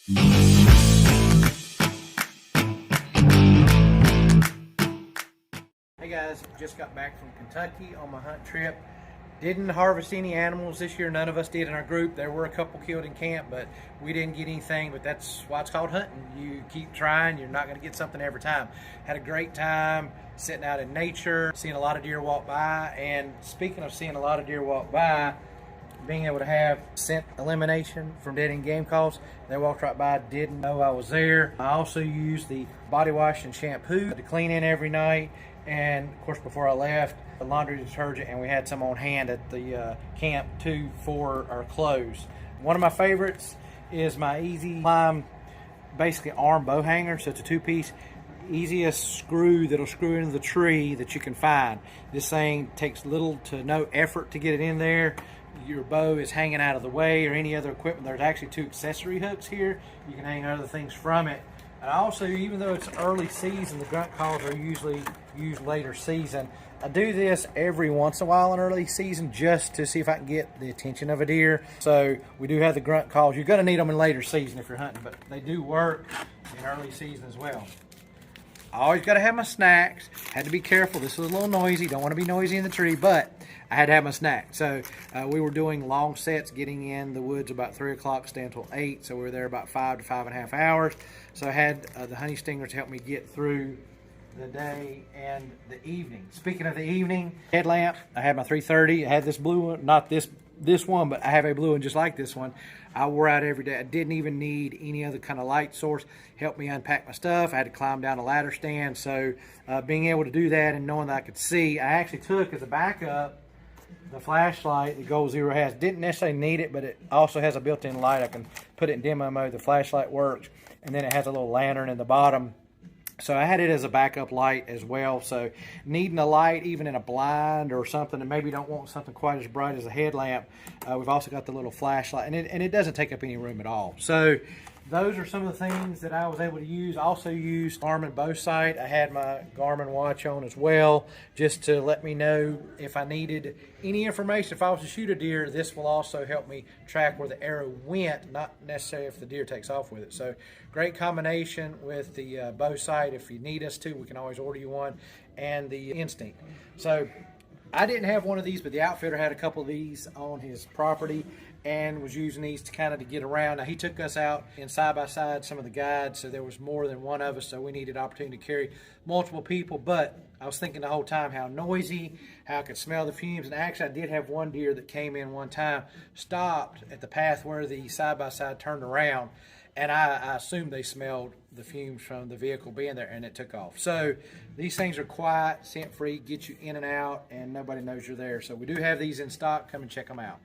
Hey guys, just got back from Kentucky on my hunt trip. Didn't harvest any animals this year. None of us did in our group. There were a couple killed in camp, but we didn't get anything. But that's why it's called hunting. You keep trying. You're not going to get something every time. Had a great time sitting out in nature, seeing a lot of deer walk by. And speaking of seeing a lot of deer walk by, being able to have scent elimination from dead end game calls. They walked right by, didn't know I was there. I also used the body wash and shampoo to clean in every night. And of course, before I left, the laundry detergent, and we had some on hand at the camp too for our clothes. One of my favorites is my Easy Climb, basically arm bow hanger. So it's a two-piece, easiest screw that'll screw into the tree that you can find. This thing takes little to no effort to get it in there. Your bow is hanging out of the way or any other equipment. There's actually two accessory hooks here. You can hang other things from it. And also, even though it's early season, the grunt calls are usually used later season. I do this every once in a while in early season just to see if I can get the attention of a deer. So we do have the grunt calls. You're going to need them in later season if you're hunting, but they do work in early season as well. I always got to have my snacks. Had to be careful. This was a little noisy. Don't want to be noisy in the tree, but I had to have my snack. So we were doing long sets, getting in the woods about 3 o'clock, staying until 8. So we were there about 5 to 5.5 hours. So I had the honey stingers to help me get through the day and the evening. Speaking of the evening, headlamp. I had my 330. I had this blue one, not this one, but I have a blue one just like this one. I wore out every day. I didn't even need any other kind of light source. Helped me unpack my stuff. I had to climb down a ladder stand. So being able to do that and knowing that I could see, I actually took as a backup the flashlight that Gold Zero has. Didn't necessarily need it, but it also has a built-in light. I can put it in demo mode. The flashlight works. And then it has a little lantern in the bottom. So I had it as a backup light as well. So needing a light even in a blind or something, and maybe don't want something quite as bright as a headlamp, we've also got the little flashlight, and it doesn't take up any room at all. So those are some of the things that I was able to use. I also used Garmin bow sight. I had my Garmin watch on as well, just to let me know if I needed any information. If I was to shoot a deer, this will also help me track where the arrow went, not necessarily if the deer takes off with it. So great combination with the bow sight. If you need us to, we can always order you one, and the instinct. So I didn't have one of these, but the outfitter had a couple of these on his property and was using these to kind of to get around. Now, he took us out in side-by-side some of the guides, so there was more than one of us, so we needed opportunity to carry multiple people. But I was thinking the whole time how noisy, how I could smell the fumes. And actually, I did have one deer that came in one time, stopped at the path where the side-by-side turned around, and I assumed they smelled the fumes from the vehicle being there, and it took off. So these things are quiet, scent-free, get you in and out, and nobody knows you're there. So we do have these in stock. Come and check them out.